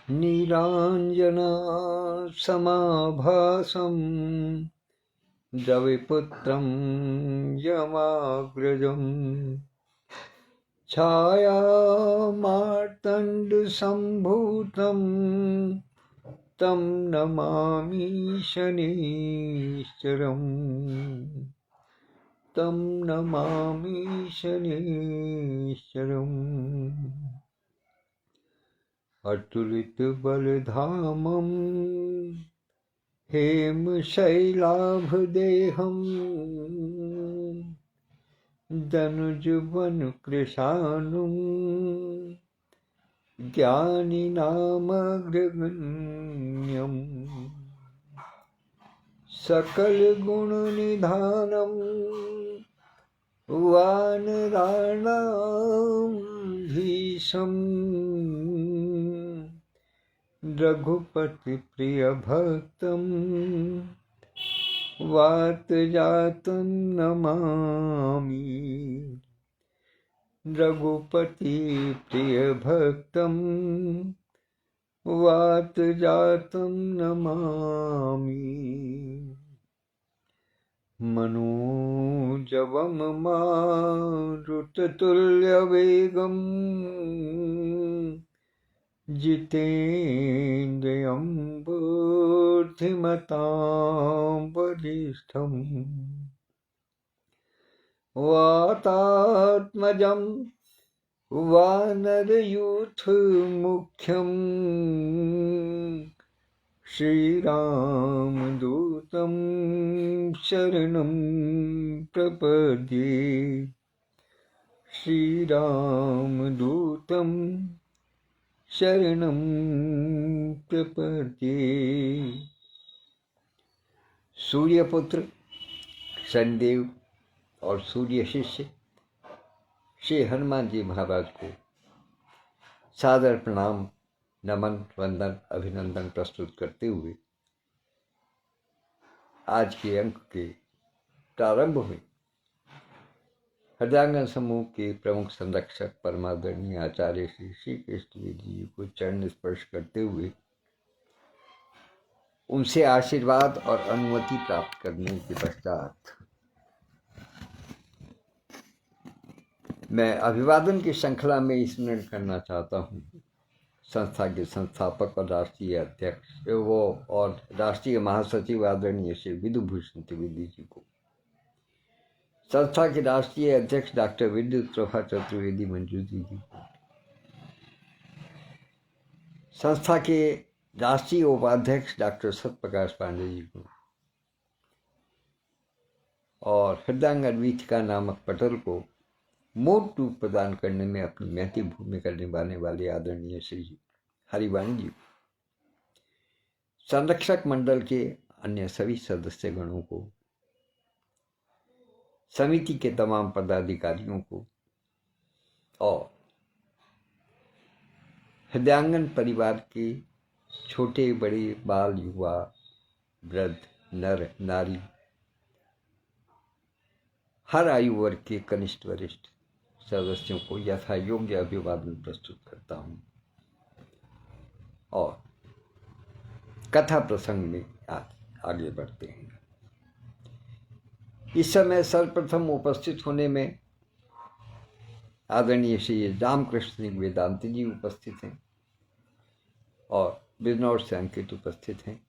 नीलाञ्जना समाभासं द्रविपुत्रं यमाग्रजं छायामार्तण्डसम्भूतं तं नमामि शनीश्वरम् तं नमामि शनीश्वरम् अतुलितबलधामं हेमशैलाभदेहं दनुजवनकृशानुं ज्ञानिनामग्रगण्यं सकलगुणनिधानं वानराणां धीशम् रघुपति प्रिय भक्तं वातजातं नमामि रघुपति प्रिय भक्तं वातजातं नमामि मनोजवं मारुततुल्यवेगं जितेन्द्रियं बुद्धिमतां वरिष्ठं वातात्मजं वानरयूथमुख्यं श्रीरामदूतं शरणं प्रपद्ये श्रीरामदूतं शरणं प्रपद्ये। सूर्यपुत्र शनिदेव और सूर्य शिष्य श्री हनुमान जी महाराज को सादर प्रणाम, नमन, वंदन, अभिनंदन प्रस्तुत करते हुए आज के अंक के प्रारंभ में हृदयांगन समूह के प्रमुख संरक्षक परमादरणीय आचार्य श्री श्री कृष्ण जी को चरण स्पर्श करते हुए उनसे आशीर्वाद और अनुमति प्राप्त करने के पश्चात मैं अभिवादन की श्रृंखला में स्मरण करना चाहता हूँ संस्था के संस्थापक और राष्ट्रीय अध्यक्ष और राष्ट्रीय महासचिव आदरणीय श्री विधुभूषण त्रिवेदी जी को, संस्था के राष्ट्रीय अध्यक्ष डॉक्टर विद्युत प्रभा चतुर्वेदी मंजू जी को, संस्था के राष्ट्रीय उपाध्यक्ष डॉक्टर सत्यप्रकाश पांडे जी को और हृदयांगन वीथिका नामक पटल को मूर्त रूप प्रदान करने में अपनी महती भूमिका निभाने वाले आदरणीय श्री हरिवाणी जी, संरक्षक मंडल के अन्य सभी सदस्यगणों को, समिति के तमाम पदाधिकारियों को और हृदयांगन परिवार के छोटे बड़े, बाल, युवा, वृद्ध, नर नारी, हर आयु वर्ग के कनिष्ठ वरिष्ठ सदस्यों को यथा योग्य अभिवादन प्रस्तुत करता हूँ और कथा प्रसंग में आगे बढ़ते हैं। इस समय सर्वप्रथम उपस्थित होने में आदरणीय श्री रामकृष्ण वेदांती जी उपस्थित हैं और बिजनौर से अंकित उपस्थित हैं।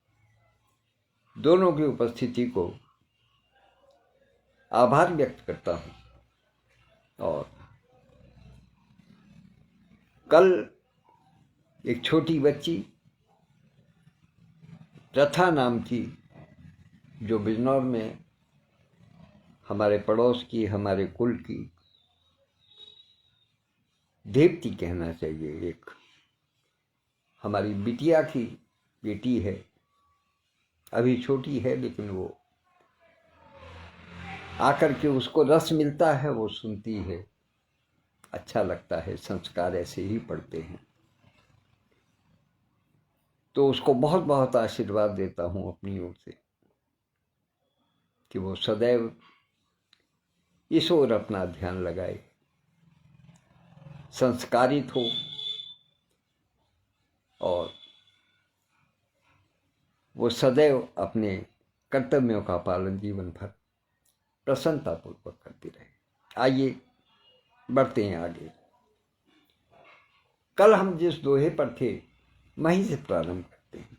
दोनों की उपस्थिति को आभार व्यक्त करता हूँ और कल एक छोटी बच्ची प्रथा नाम की, जो बिजनौर में हमारे पड़ोस की, हमारे कुल की देवती कहना चाहिए, एक हमारी बिटिया की बेटी है, अभी छोटी है लेकिन वो आकर के उसको रस मिलता है, वो सुनती है, अच्छा लगता है, संस्कार ऐसे ही पढ़ते हैं। तो उसको बहुत बहुत आशीर्वाद देता हूँ अपनी ओर से कि वो सदैव इस ओर अपना ध्यान लगाए, संस्कारित हो और वो सदैव अपने कर्तव्यों का पालन जीवन भर प्रसन्नतापूर्वक करती रहे। आइए बढ़ते हैं आगे। कल हम जिस दोहे पर थे वहीं से प्रारंभ करते हैं।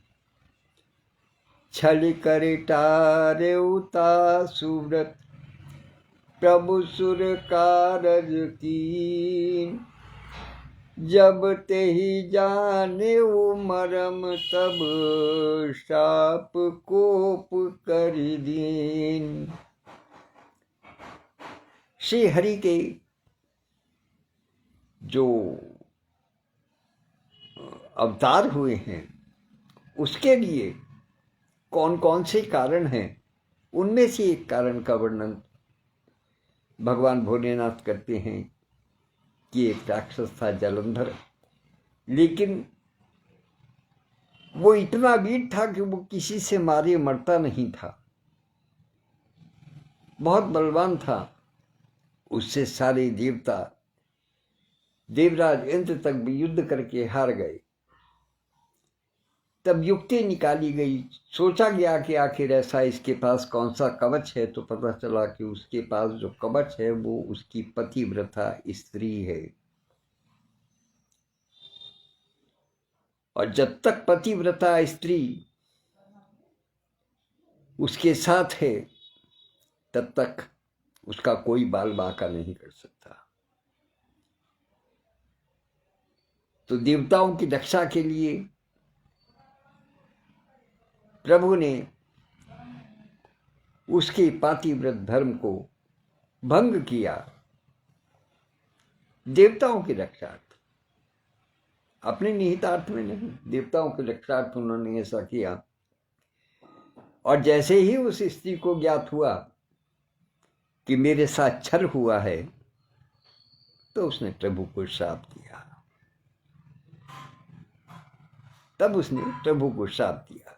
छल कर टारे उता सुव्रत प्रभु सुर कारज कीन, जब ते ही जाने वो मरम तब शाप कोप कर दीन। श्री हरि के जो अवतार हुए हैं उसके लिए कौन कौन से कारण हैं, उनमें से एक कारण का वर्णन भगवान भोलेनाथ करते हैं कि एक राक्षस था जलंधर, लेकिन वो इतना वीर था कि वो किसी से मारे मरता नहीं था, बहुत बलवान था। उससे सारे देवता देवराज इंद्र तक भी युद्ध करके हार गए। तब युक्ति निकाली गई, सोचा गया कि आखिर ऐसा इसके पास कौन सा कवच है, तो पता चला कि उसके पास जो कवच है वो उसकी पतिव्रता स्त्री है। और जब तक पतिव्रता स्त्री उसके साथ है तब तक उसका कोई बाल बांका नहीं कर सकता। तो देवताओं की रक्षा के लिए प्रभु ने उसके पातिव्रत धर्म को भंग किया देवताओं की रक्षार्थ, अपने निहितार्थ में नहीं, देवताओं के रक्षार्थ उन्होंने ऐसा किया। और जैसे ही उस स्त्री को ज्ञात हुआ कि मेरे साथ छल हुआ है, तो उसने प्रभु को श्राप दिया। तब उसने प्रभु को श्राप दिया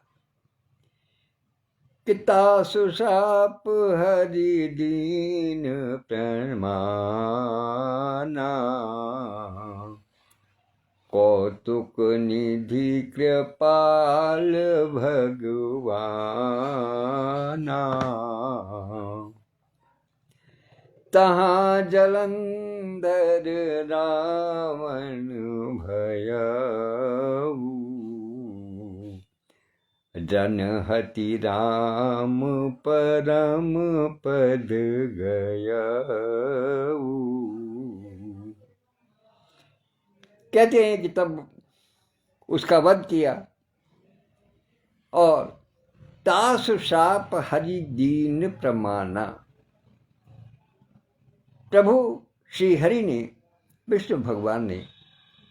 कि तासु शाप हरि दीन प्रमाना, कौतुक निधि कृपाल भगवाना। तहाँ जलंधर रावण भयऊ, जन हति राम परम पद गयऊ। कहते हैं कि तब उसका वध किया और तास शाप हरि दीन प्रमाना। प्रभु श्री हरि ने, विष्णु भगवान ने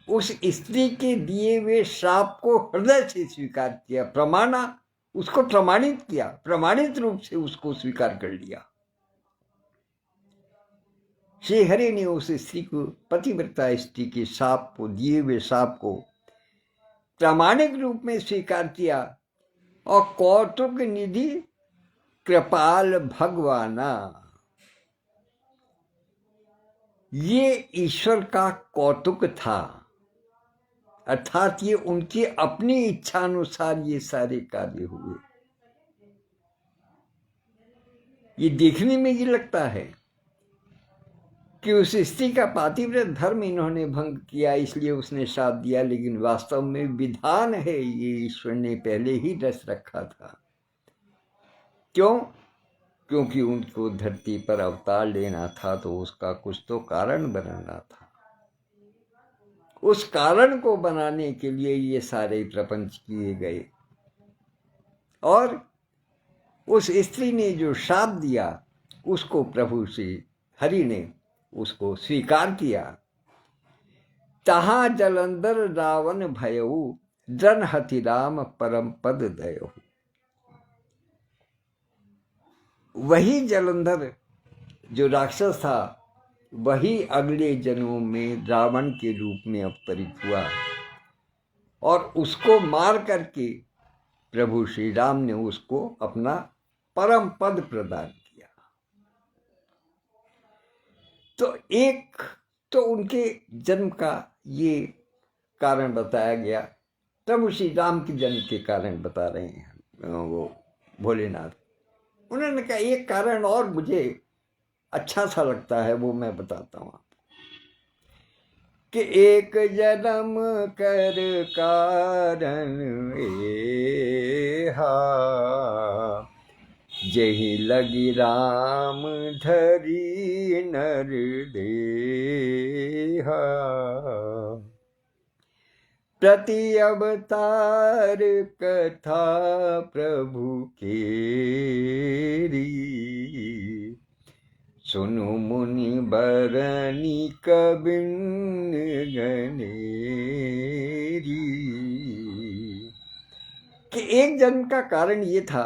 उस स्त्री के दिए हुए श्राप को हृदय से स्वीकार किया, प्रमाणा, उसको प्रमाणित किया, प्रमाणित रूप से उसको स्वीकार कर लिया। श्री हरि ने उस स्त्री को, पतिव्रता स्त्री के श्राप को, दिए हुए श्राप को प्रामाणिक रूप में स्वीकार किया और कौतुक निधि कृपाल भगवाना, ये ईश्वर का कौतुक था, अर्थात ये उनकी अपनी इच्छा अनुसार ये सारे कार्य हुए। ये देखने में ये लगता है कि उस स्त्री का पातिव्रत धर्म इन्होंने भंग किया इसलिए उसने श्राप दिया, लेकिन वास्तव में विधान है, ये ईश्वर ने पहले ही रच रखा था। क्यों? क्योंकि उनको धरती पर अवतार लेना था, तो उसका कुछ तो कारण बनाना था। उस कारण को बनाने के लिए ये सारे प्रपंच किए गए। और उस स्त्री ने जो श्राप दिया उसको प्रभु श्री हरि ने उसको स्वीकार किया। तहाँ जलंधर रावण भयऊ, जन हति राम परम पद दयऊ। वही जलंधर जो राक्षस था वही अगले जन्मों में रावण के रूप में अवतरित हुआ और उसको मार करके प्रभु श्री राम ने उसको अपना परम पद प्रदान किया। तो एक तो उनके जन्म का ये कारण बताया गया, प्रभु श्री राम के जन्म के कारण बता रहे हैं। वो भोलेनाथ। उन्होंने कहा एक कारण और मुझे अच्छा सा लगता है, वो मैं बताता हूँ कि एक जन्म कर कारण एहा, जही लगी राम धरी नर देहा, प्रति अवतार कथा प्रभु केरी, सुनु मुनि बरनी कबिन गनेरी। कि एक जन्म का कारण ये था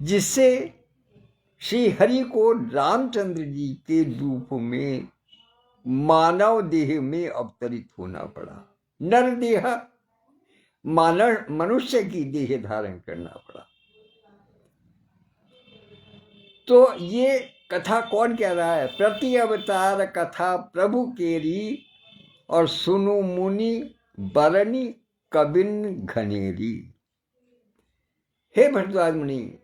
जिससे श्री हरि को रामचंद्र जी के रूप में मानव देह में अवतरित होना पड़ा, नर देह मानव मनुष्य की देह धारण करना पड़ा। तो ये कथा कौन कह रहा है? प्रति अवतार कथा प्रभु केरी और सुनु मुनि बरनी कबिन घनेरी। हे भरद्वाज मुनि,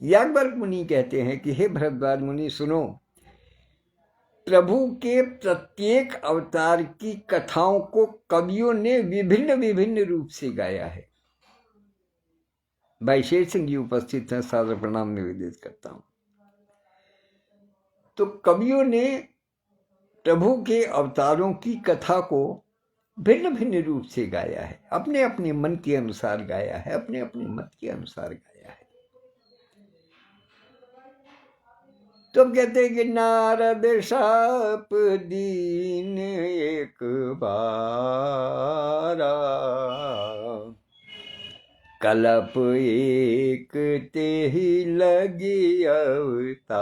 याज्ञवल्क्य मुनि कहते हैं कि हे भरद्वाज मुनि सुनो, प्रभु के प्रत्येक अवतार की कथाओं को कवियों ने विभिन्न विभिन्न रूप से गाया है। भाई शेर सिंह जी उपस्थित हैं, सादर प्रणाम निवेदित करता हूं। तो कवियों ने प्रभु के अवतारों की कथा को भिन्न भिन्न रूप से गाया है, अपने अपने मन के अनुसार गाया है, अपने अपने मत के अनुसार गाया है। तो कहते हैं कि नारद शाप दीन एक बारा, कलप एक ते ही लगी अवतारा,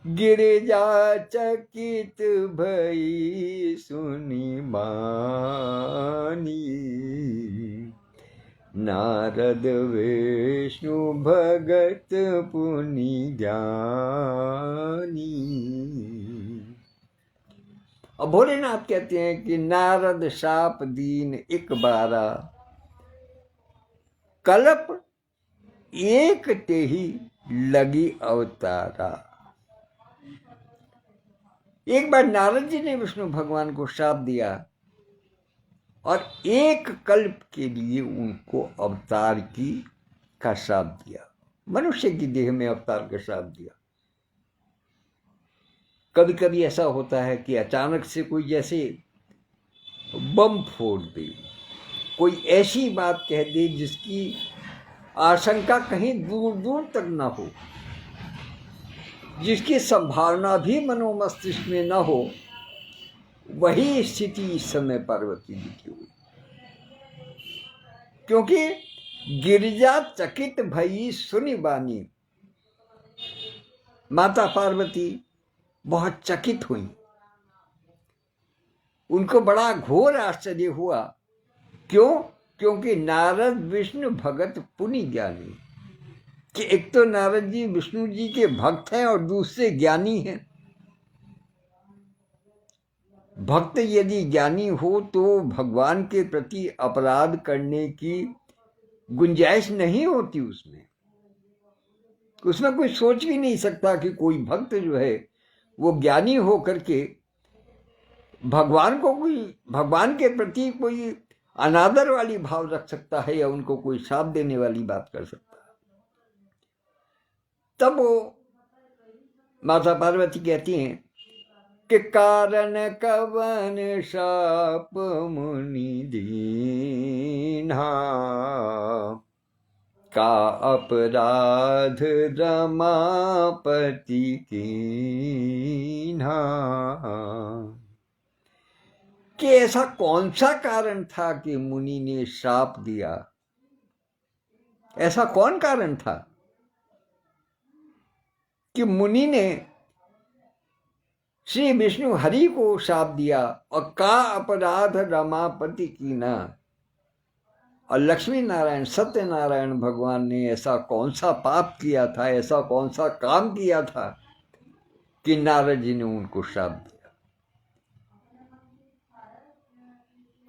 गिरिजा चकित भई सुनि मानी, नारद विष्णु भगत पुनि ज्ञानी। अब भोलेनाथ कहते हैं कि नारद शाप दीन एक बारा, कल्प एक ते ही लगी अवतारा। एक बार नारद जी ने विष्णु भगवान को शाप दिया और एक कल्प के लिए उनको अवतार का श्राप दिया, मनुष्य की देह में अवतार का श्राप दिया। कभी कभी ऐसा होता है कि अचानक से कोई जैसे बम फोड़ दे, कोई ऐसी बात कह दे जिसकी आशंका कहीं दूर दूर तक ना हो, जिसकी संभावना भी मनोमस्तिष्क में ना हो। वही स्थिति इस समय पार्वती जी की हुई, क्योंकि गिरिजा चकित भई सुनि बानी, माता पार्वती बहुत चकित हुई। उनको बड़ा घोर आश्चर्य हुआ। क्यों? क्योंकि नारद विष्णु भगत पुनि ज्ञानी, कि एक तो नारद जी विष्णु जी के भक्त हैं और दूसरे ज्ञानी हैं। भक्त यदि ज्ञानी हो तो भगवान के प्रति अपराध करने की गुंजाइश नहीं होती। उसमें कोई सोच भी नहीं सकता कि कोई भक्त जो है वो ज्ञानी हो करके भगवान के प्रति कोई अनादर वाली भाव रख सकता है या उनको कोई श्राप देने वाली बात कर सकता है। तब वो माता पार्वती कहती हैं कि कारण कवन शाप मुनि दीन्हा, का अपराध रमापति कीन्हा। कि ऐसा कौन सा कारण था कि मुनि ने शाप दिया? ऐसा कौन कारण था कि मुनि ने श्री विष्णु हरि को शाप दिया? और का अपराध रमापति कीना, और लक्ष्मी नारायण सत्यनारायण भगवान ने ऐसा कौन सा पाप किया था, ऐसा कौन सा काम किया था कि नारद जी ने उनको शाप दिया?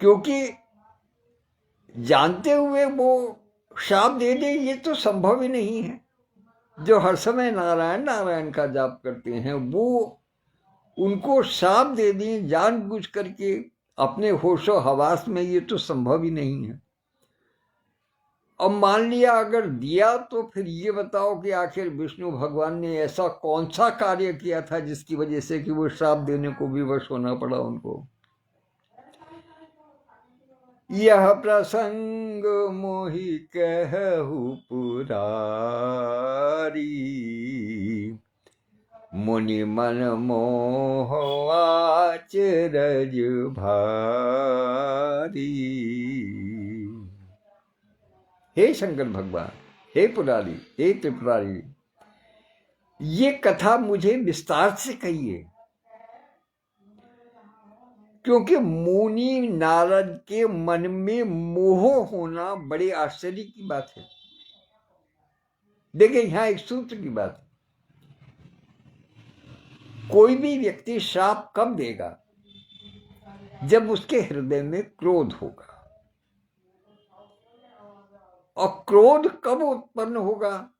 क्योंकि जानते हुए वो शाप दे दे ये तो संभव ही नहीं है। जो हर समय नारायण नारायण का जाप करते हैं वो उनको शाप दे दें जानबूझ करके अपने होशो हवास में, ये तो संभव ही नहीं है। अब मान लिया अगर दिया तो फिर ये बताओ कि आखिर विष्णु भगवान ने ऐसा कौन सा कार्य किया था जिसकी वजह से कि वो श्राप देने को विवश होना पड़ा उनको। यह प्रसंग मोहि कहु पुरारी, मुनि मन मोह आचरज भारी। हे शंकर भगवान, हे पुरारी, हे त्रिपुरारी, ये कथा मुझे विस्तार से कहिए, क्योंकि मुनि नारद के मन में मोह होना बड़े आश्चर्य की बात है। देखिए यहां एक सूत्र की बात है, कोई भी व्यक्ति श्राप कब देगा? जब उसके हृदय में क्रोध होगा। और क्रोध कब उत्पन्न होगा?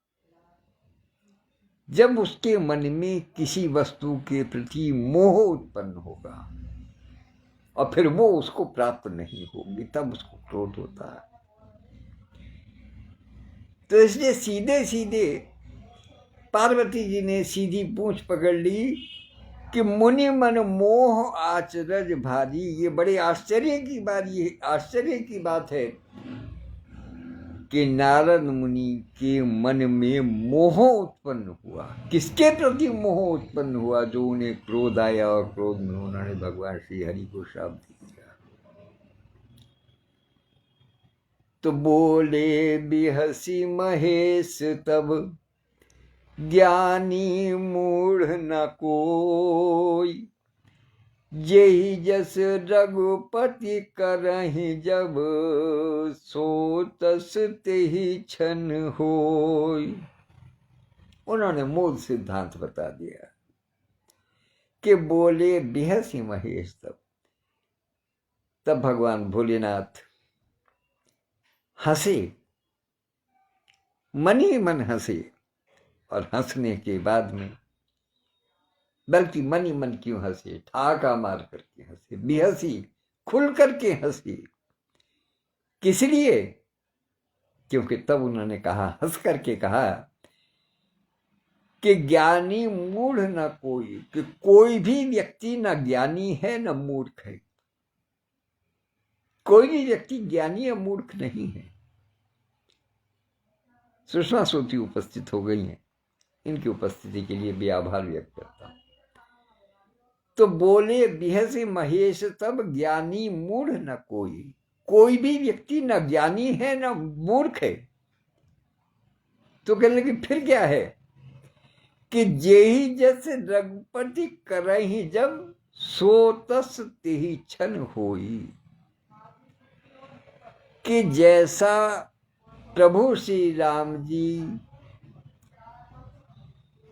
जब उसके मन में किसी वस्तु के प्रति मोह उत्पन्न होगा और फिर वो उसको प्राप्त नहीं होगी, तब उसको क्रोध होता है। तो इसलिए सीधे सीधे पार्वती जी ने सीधी पूंछ पकड़ ली कि मुनि मन मोह आचरज भारी। ये बड़े आश्चर्य की बात है कि नारद मुनि के मन में मोह उत्पन्न हुआ। किसके प्रति मोह उत्पन्न हुआ? जो उन्हें क्रोध आया और क्रोध में उन्होंने भगवान श्री हरि को श्राप दिया। तो बोले बिहसी महेश तब, ज्ञानी मूढ़ न कोई, जेहि जस रघुपति करहि जब, सो तस तेहि छन होय। उन्होंने मूल सिद्धांत बता दिया कि बोले बिहसी महेश तब भगवान भोलेनाथ हंसे, मन ही मन हंसे। और हंसने के बाद में, बल्कि मन ही मन क्यों हंसे, ठाका मार करके हंसे, बेहसी खुल करके हंसी। किस लिए? क्योंकि तब उन्होंने कहा, हंस करके कहा कि ज्ञानी मूढ़ न कोई, कि कोई भी व्यक्ति न ज्ञानी है न मूर्ख है। कोई भी व्यक्ति ज्ञानी या मूर्ख नहीं है। सुषमा सोती उपस्थित हो गई हैं, इनकी उपस्थिति के लिए भी आभार व्यक्त करता हूं। तो बोले बिहसी महेश तब, ज्ञानी मूढ़ न कोई, कोई भी व्यक्ति न ज्ञानी है न मूर्ख है। तो कहने लगे फिर क्या है कि जेहि जस रघुपति करहि जब, सो तस तेहि छन होई। कि जैसा प्रभु श्री राम जी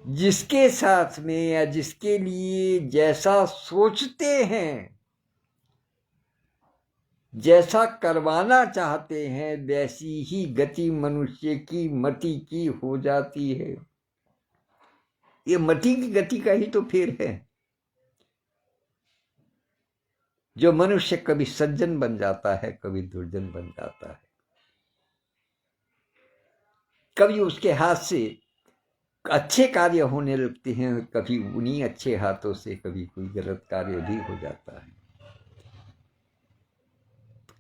जिसके साथ में या जिसके लिए जैसा सोचते हैं, जैसा करवाना चाहते हैं, वैसी ही गति मनुष्य की मति की हो जाती है। ये मति की गति का ही तो फेर है। जो मनुष्य कभी सज्जन बन जाता है, कभी दुर्जन बन जाता है। कभी उसके हाथ से अच्छे कार्य होने लगते हैं, कभी उन्हीं अच्छे हाथों से कभी कोई गलत कार्य भी हो जाता है।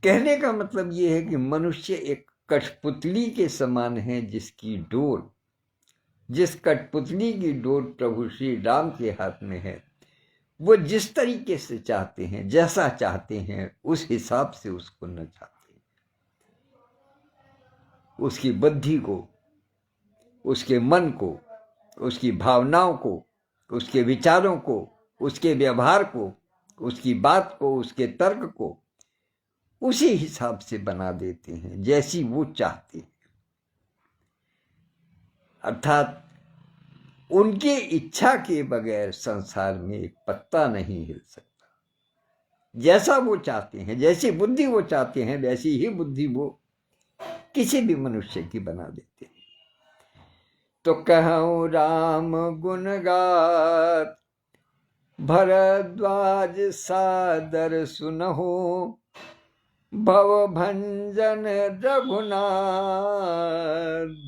कहने का मतलब यह है कि मनुष्य एक कठपुतली के समान है, जिसकी डोर, जिस कठपुतली की डोर प्रभु श्री राम के हाथ में है, वो जिस तरीके से चाहते हैं, जैसा चाहते हैं, उस हिसाब से उसको नचाते हैं। उसकी बुद्धि को, उसके मन को, उसकी भावनाओं को, उसके विचारों को, उसके व्यवहार को, उसकी बात को, उसके तर्क को उसी हिसाब से बना देते हैं जैसी वो चाहते हैं। अर्थात उनके इच्छा के बगैर संसार में एक पत्ता नहीं हिल सकता। जैसा वो चाहते हैं, जैसी बुद्धि वो चाहते हैं, वैसी ही बुद्धि वो किसी भी मनुष्य की बना देते हैं। तो कहूँ राम गुण गात, भरद्वाज सादर सुनहो, भव भंजन रघुनाथ,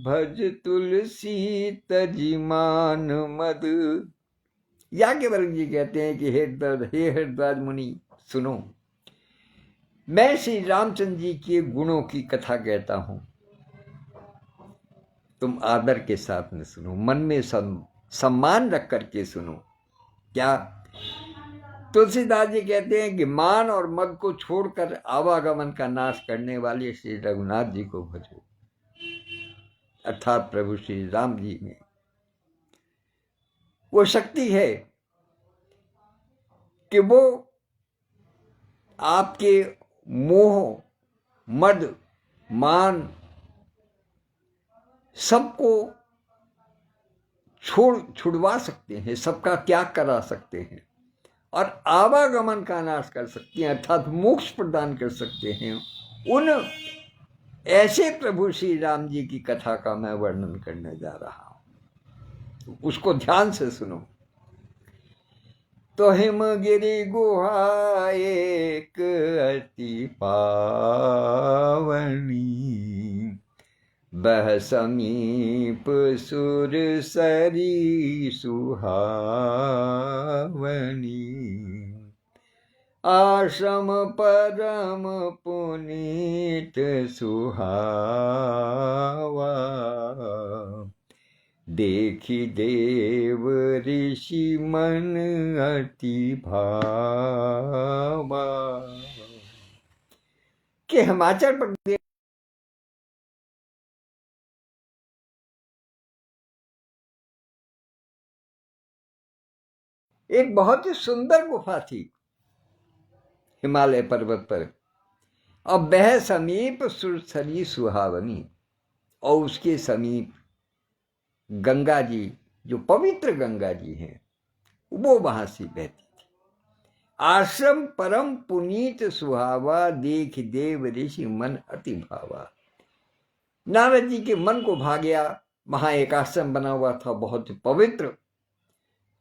भज तुलसी तजि मान मद। याज्ञवल्क्य जी कहते हैं कि हे हरद्वाज मुनि सुनो, मैं श्री रामचंद्र जी के गुणों की कथा कहता हूं, तुम आदर के साथ में सुनो, मन में सम्मान रख करके सुनो। क्या? तुलसीदास जी कहते हैं कि मान और मद को छोड़कर आवागमन का नाश करने वाले श्री रघुनाथ जी को भजो, अर्थात प्रभु श्री राम जी में वो शक्ति है कि वो आपके मोह, मद, मान सबको छुड़वा सकते हैं, सबका त्याग करा सकते हैं और आवागमन का नाश कर सकते हैं, अर्थात मोक्ष प्रदान कर सकते हैं। उन ऐसे प्रभु श्री राम जी की कथा का मैं वर्णन करने जा रहा हूं, उसको ध्यान से सुनो। तो हिमगिरि गुहा एक अति पावनी, बह समीप सुर सरी सुहावनी, आश्रम परम पुनीत सुहावा, देखी देव ऋषि मन अति भावा। कि हिमाचल प्रदेश एक बहुत ही सुंदर गुफा थी हिमालय पर्वत पर, और वह समीप सुरसरी सुहावनी, और उसके समीप गंगा जी, जो पवित्र गंगा जी हैं, वो वहां से बहती थी। आश्रम परम पुनीत सुहावा, देख देव ऋषि मन अति भावा। नारद जी के मन को भा गया। वहां एक आश्रम बना हुआ था, बहुत पवित्र,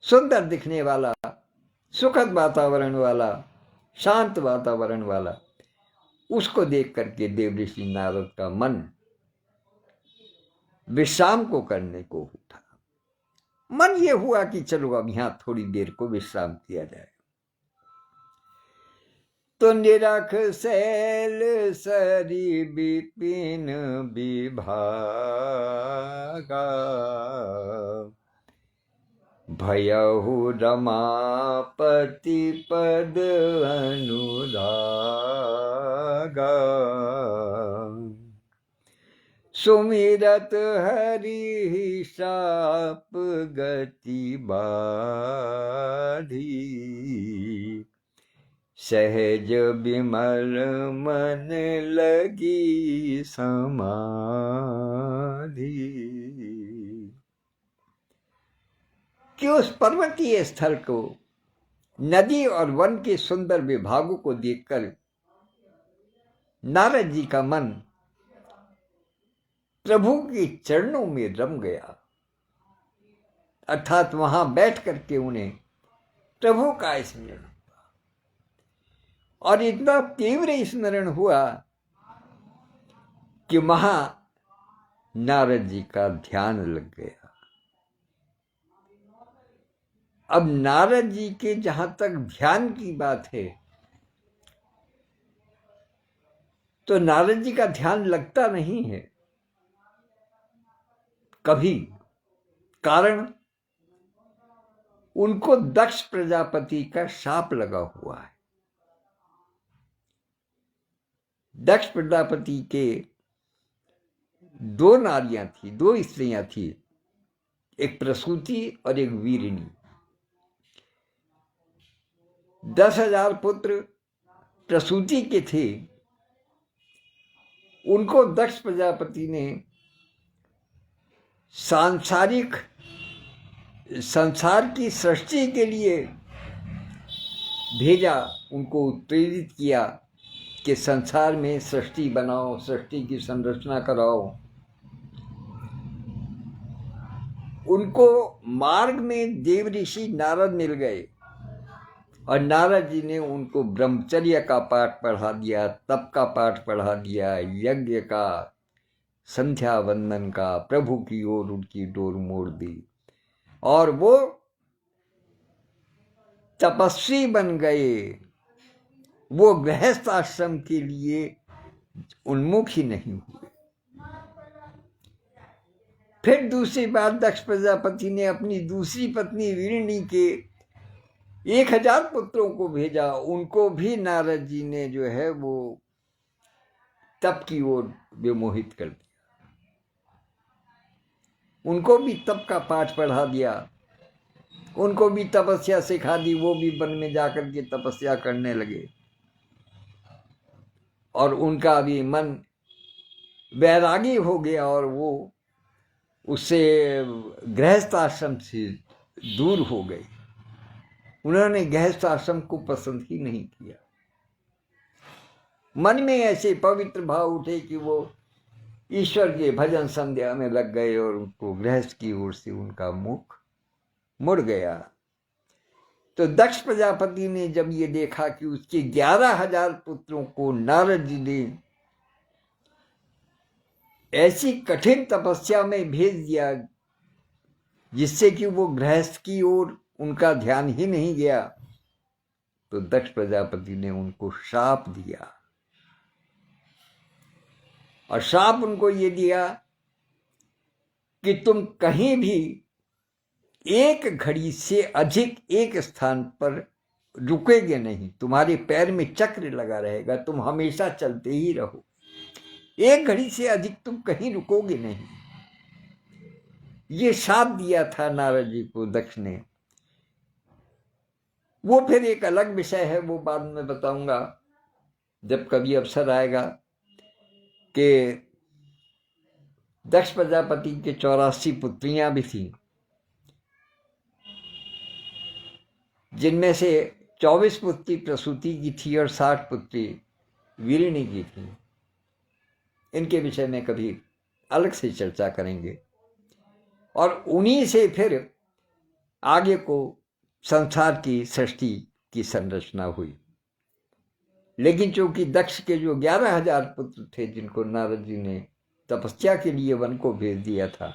सुंदर दिखने वाला, सुखद वातावरण वाला, शांत वातावरण वाला। उसको देख करके देव ऋषि नारद का मन विश्राम को करने को उठा। मन ये हुआ कि चलो अब यहां थोड़ी देर को विश्राम किया जाए। तो निरख शैल सरी विपिन विभागा, भयहु रमापति पद अनुरागा, सुमिरत हरि शाप गति बाधी, सहज विमल मन लगी समाधि। कि उस पर्वतीय स्थल को, नदी और वन के सुंदर विभागों को देखकर नारद जी का मन प्रभु के चरणों में रम गया, अर्थात वहां बैठ करके उन्हें प्रभु का स्मरण हुआ, और इतना तीव्र स्मरण हुआ कि वहां नारद जी का ध्यान लग गया। अब नारद जी के जहां तक ध्यान की बात है, तो नारद जी का ध्यान लगता नहीं है कभी। कारण उनको दक्ष प्रजापति का शाप लगा हुआ है। दक्ष प्रजापति के दो नारियां थी, दो स्त्रियां थी, एक प्रसूति और एक वीरिणी। 10,000 पुत्र प्रसूति के थे। उनको दक्ष प्रजापति ने संसार की सृष्टि के लिए भेजा, उनको उत्प्रेरित किया कि संसार में सृष्टि बनाओ, सृष्टि की संरचना कराओ। उनको मार्ग में देव ऋषि नारद मिल गए और नारद जी ने उनको ब्रह्मचर्य का पाठ पढ़ा दिया, तप का पाठ पढ़ा दिया, यज्ञ का, संध्या वंदन का, प्रभु की ओर उनकी डोर मोड़ दी और वो तपस्वी बन गए। वो गृहस्थ आश्रम के लिए उन्मुख ही नहीं हुए। फिर दूसरी बार दक्ष प्रजापति ने अपनी दूसरी पत्नी वीरणी के 1000 पुत्रों को भेजा। उनको भी नारद जी ने जो है वो तप की ओर विमोहित कर दिया, उनको भी तप का पाठ पढ़ा दिया, उनको भी तपस्या सिखा दी। वो भी वन में जाकर के तपस्या करने लगे और उनका भी मन वैरागी हो गया और वो उससे गृहस्थ आश्रम से दूर हो गए। उन्होंने गृहस्थ आश्रम को पसंद ही नहीं किया। मन में ऐसे पवित्र भाव उठे कि वो ईश्वर के भजन संध्या में लग गए और उनको गृहस्थ की ओर से उनका मुख मुड़ गया। तो दक्ष प्रजापति ने जब ये देखा कि उसके 11,000 पुत्रों को नारद जी ने ऐसी कठिन तपस्या में भेज दिया जिससे कि वो गृहस्थ की ओर उनका ध्यान ही नहीं गया, तो दक्ष प्रजापति ने उनको श्राप दिया। और श्राप उनको ये दिया कि तुम कहीं भी एक घड़ी से अधिक एक स्थान पर रुकेगे नहीं, तुम्हारे पैर में चक्र लगा रहेगा, तुम हमेशा चलते ही रहो, एक घड़ी से अधिक तुम कहीं रुकोगे नहीं। ये श्राप दिया था नारद जी को दक्ष ने। वो फिर एक अलग विषय है, वो बाद में बताऊंगा जब कभी अवसर आएगा। कि दक्ष प्रजापति के 84 पुत्रियां भी थीं, जिनमें से 24 पुत्री प्रसूति की थी और 60 पुत्री वीरिणी की थी। इनके विषय में कभी अलग से चर्चा करेंगे। और उन्हीं से फिर आगे को संसार की सृष्टि की संरचना हुई। लेकिन चूंकि दक्ष के जो 11,000 पुत्र थे जिनको नारद जी ने तपस्या के लिए वन को भेज दिया था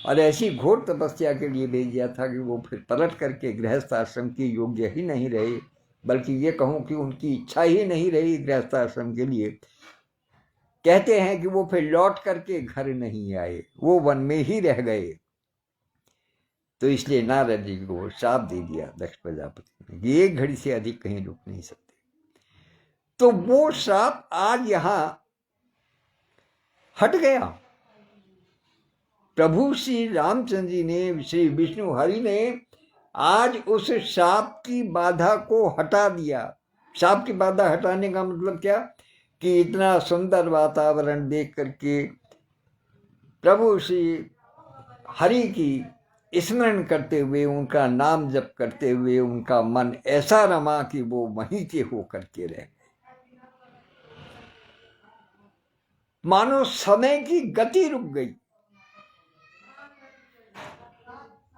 और ऐसी घोर तपस्या के लिए भेज दिया था कि वो फिर पलट करके गृहस्थ आश्रम के योग्य ही नहीं रहे, बल्कि ये कहूँ कि उनकी इच्छा ही नहीं रही गृहस्थ आश्रम के लिए। कहते हैं कि वो फिर लौट करके घर नहीं आए, वो वन में ही रह गए। तो इसलिए नारद जी को श्राप दे दिया दक्ष प्रजापति ने कि एक घड़ी से अधिक कहीं रुक नहीं सकते। तो वो श्राप आज यहां हट गया। प्रभु श्री रामचंद्र जी ने, श्री विष्णु हरि ने आज उस श्राप की बाधा को हटा दिया। श्राप की बाधा हटाने का मतलब क्या कि इतना सुंदर वातावरण देख करके प्रभु श्री हरि की स्मरण करते हुए, उनका नाम जप करते हुए उनका मन ऐसा रमा कि वो वहीं के होकर के रह गए। मानो समय की गति रुक गई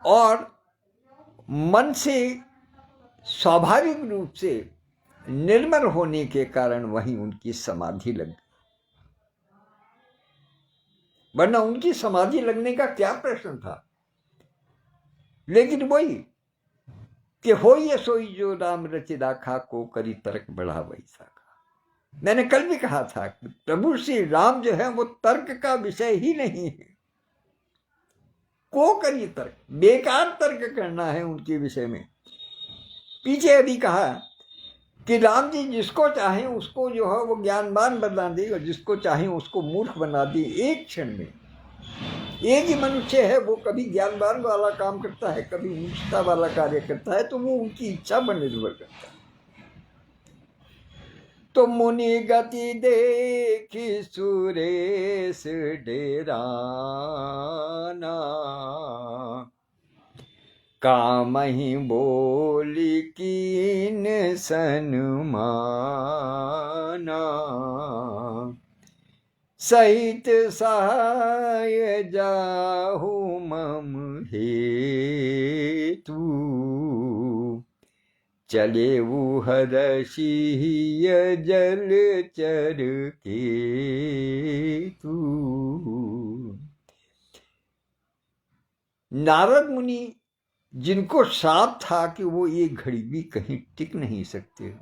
और मन से स्वाभाविक रूप से निर्मल होने के कारण वहीं उनकी समाधि लग गई। वरना उनकी समाधि लगने का क्या प्रश्न था। लेकिन वही कि हो ये सोई जो राम रचि राखा, को करी तर्क बढ़ा वैसा का। मैंने कल भी कहा था कि प्रभु श्री राम जो है वो तर्क का विषय ही नहीं है। को करी तर्क, बेकार तर्क करना है उनके विषय में। पीछे अभी कहा कि राम जी जिसको चाहे उसको जो है वो ज्ञानवान बना दे और जिसको चाहे उसको मूर्ख बना दे एक क्षण में। एक ही मनुष्य है, वो कभी ज्ञानवान वाला काम करता है, कभी मूर्खता वाला कार्य करता है, तो वो उनकी इच्छा पर निर्भर करता है। तो मुनि गति देखी सुरेश डेराना, कामहि बोली कीन सन्माना, सहित सहाय जाहु मम हेतु, चले हरषिय जलचर केतु। नारद मुनि, जिनको साफ था कि वो एक घड़ी भी कहीं टिक नहीं सकते,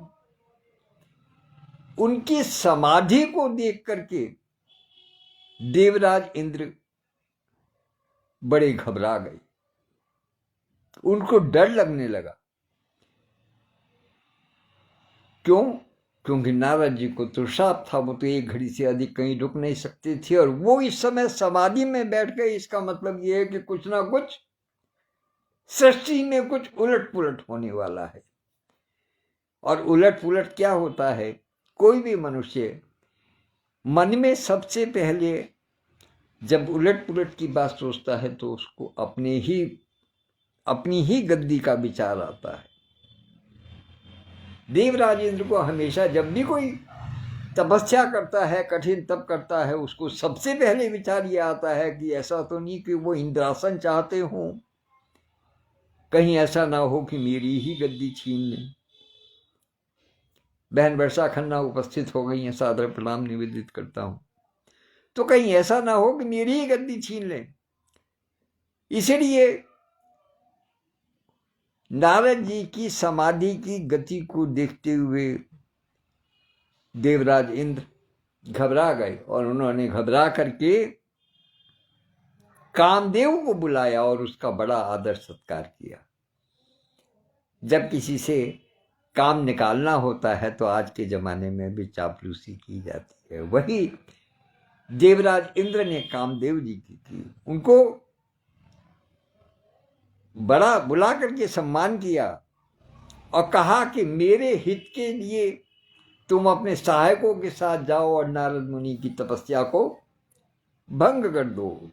उनकी समाधि को देख करके देवराज इंद्र बड़े घबरा गए। उनको डर लगने लगा। क्यों? क्योंकि नारद जी को तो साफ था वो तो एक घड़ी से अधिक कहीं रुक नहीं सकते थे, और वो इस समय समाधि में बैठ गए। इसका मतलब ये है कि कुछ ना कुछ सृष्टि में कुछ उलट पुलट होने वाला है। और उलट पुलट क्या होता है? कोई भी मनुष्य मन में सबसे पहले जब उलट पुलट की बात सोचता है तो उसको अपनी ही गद्दी का विचार आता है। देवराज इंद्र को हमेशा जब भी कोई तपस्या करता है, कठिन तप करता है, उसको सबसे पहले विचार ये आता है कि ऐसा तो नहीं कि वो इंद्रासन चाहते हों, कहीं ऐसा ना हो कि मेरी ही गद्दी छीन लें। बहन वर्षा खन्ना उपस्थित हो गई हैं, सादर प्रणाम निवेदित करता हूं। तो कहीं ऐसा ना हो कि मेरी ही गद्दी छीन लें। इसलिए नारद जी की समाधि की गति को देखते हुए देवराज इंद्र घबरा गए, और उन्होंने घबरा करके कामदेव को बुलाया और उसका बड़ा आदर सत्कार किया। जब किसी से काम निकालना होता है तो आज के जमाने में भी चापलूसी की जाती है। वही देवराज इंद्र ने कामदेव जी की उनको बड़ा बुला करके सम्मान किया और कहा कि मेरे हित के लिए तुम अपने सहायकों के साथ जाओ और नारद मुनि की तपस्या को भंग कर दो।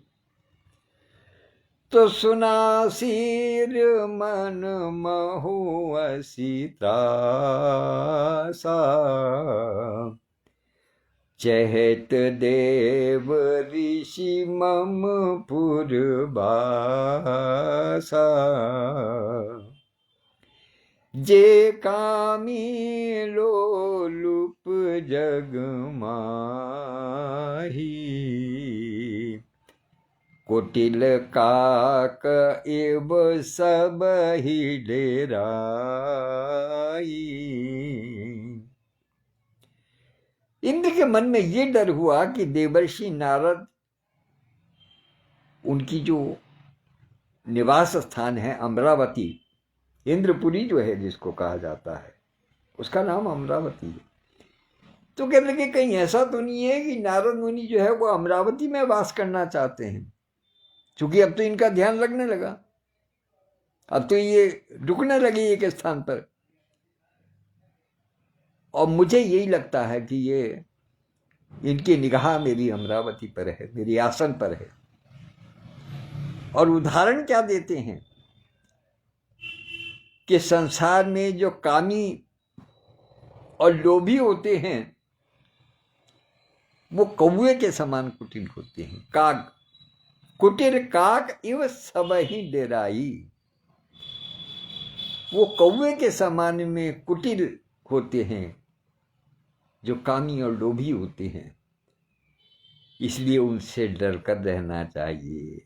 तो सुना सिर मन महुअसि त्रासा, चहत देव ऋषि मम पुरबासा, जे कामी लोलुप जग माही, कुटिल काक एव सब ही डेराई। इंद्र के मन में ये डर हुआ कि देवर्षि नारद, उनकी जो निवास स्थान है अमरावती, इंद्रपुरी जो है जिसको कहा जाता है, उसका नाम अमरावती है। तो कहने लगे कहीं ऐसा तो नहीं है कि नारद मुनि जो है वो अमरावती में वास करना चाहते हैं, क्योंकि अब तो इनका ध्यान लगने लगा, अब तो ये रुकने लगे एक स्थान पर। और मुझे यही लगता है कि ये इनकी निगाह मेरी अमरावती पर है, मेरी आसन पर है। और उदाहरण क्या देते हैं कि संसार में जो कामी और लोभी होते हैं वो कौवे के समान कुटिल होते हैं। काक, कुटिल काक इव सब ही डेराई, वो कौवे के समान में कुटिल होते हैं जो कामी और लोभी होते हैं। इसलिए उनसे डर कर रहना चाहिए।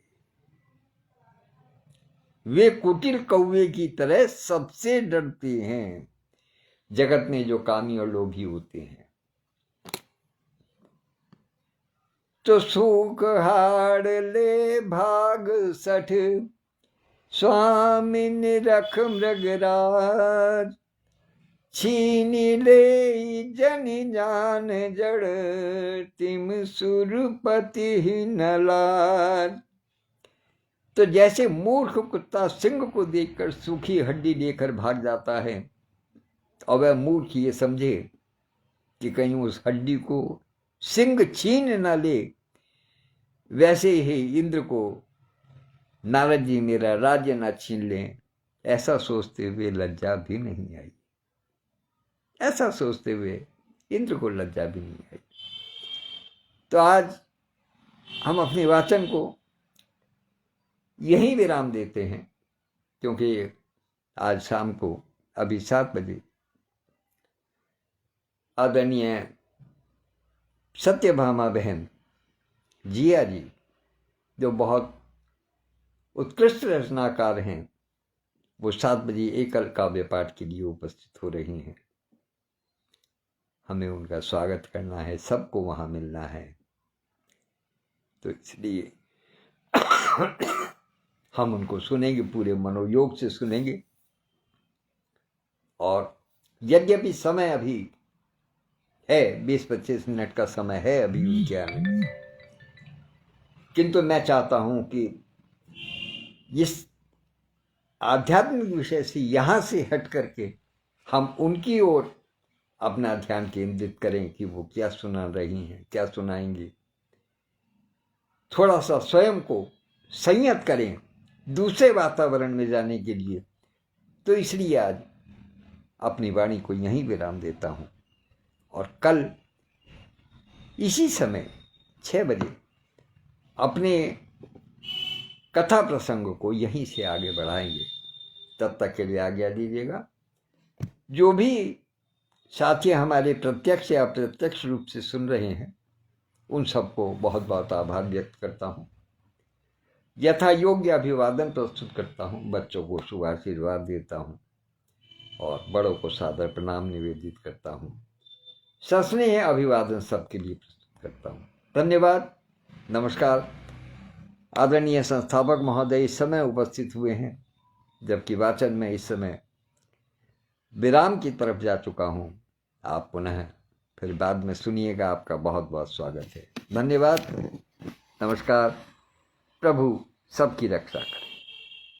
वे कुटिल कौवे की तरह सबसे डरते हैं जगत में जो कामी और लोभी होते हैं। तो सूख हाड़ ले भाग सठ, स्वामिन रख मृगराज, छीन ले जन जान जड़, तिम सुरपति ही नलाज। तो जैसे मूर्ख कुत्ता सिंह को देखकर सूखी हड्डी लेकर भाग जाता है और वह मूर्ख ये समझे कि कहीं उस हड्डी को सिंह छीन न ले, वैसे ही इंद्र को नारद जी मेरा राज्य न छीन लें, ऐसा सोचते हुए लज्जा भी नहीं आई। ऐसा सोचते हुए इंद्र को लज्जा भी नहीं आई। तो आज हम अपने वाचन को यहीं विराम देते हैं, क्योंकि आज शाम को अभी 7 बजे आदरणीय सत्यभामा बहन जिया जी, जो बहुत उत्कृष्ट रचनाकार हैं, वो 7 बजे एकल काव्य पाठ के लिए उपस्थित हो रही हैं। हमें उनका स्वागत करना है, सबको वहाँ मिलना है। तो इसलिए हम उनको सुनेंगे, पूरे मनोयोग से सुनेंगे। और यद्यपि समय अभी है, 20-25 मिनट का समय है अभी उनके आने में, किंतु मैं चाहता हूँ कि इस आध्यात्मिक विषय से यहाँ से हट करके हम उनकी ओर अपना ध्यान केंद्रित करें कि वो क्या सुना रही हैं, क्या सुनाएंगी। थोड़ा सा स्वयं को संयत करें दूसरे वातावरण में जाने के लिए। तो इसलिए आज अपनी वाणी को यहीं विराम देता हूँ, और कल इसी समय 6 बजे अपने कथा प्रसंग को यहीं से आगे बढ़ाएंगे। तब तक के लिए आज्ञा दीजिएगा। जो भी साथी हमारे प्रत्यक्ष या अप्रत्यक्ष रूप से सुन रहे हैं, उन सबको बहुत बहुत आभार व्यक्त करता हूँ। यथा योग्य अभिवादन प्रस्तुत करता हूँ, बच्चों को शुभ आशीर्वाद देता हूँ और बड़ों को सादर प्रणाम निवेदित करता हूँ। सस्नेह अभिवादन सबके लिए प्रस्तुत करता हूँ। धन्यवाद, नमस्कार। आदरणीय संस्थापक महोदय इस समय उपस्थित हुए हैं, जबकि वाचन में इस समय विराम की तरफ जा चुका हूँ। आप पुनः फिर बाद में सुनिएगा। आपका बहुत बहुत स्वागत है। धन्यवाद, नमस्कार। प्रभु सबकी रक्षा करें।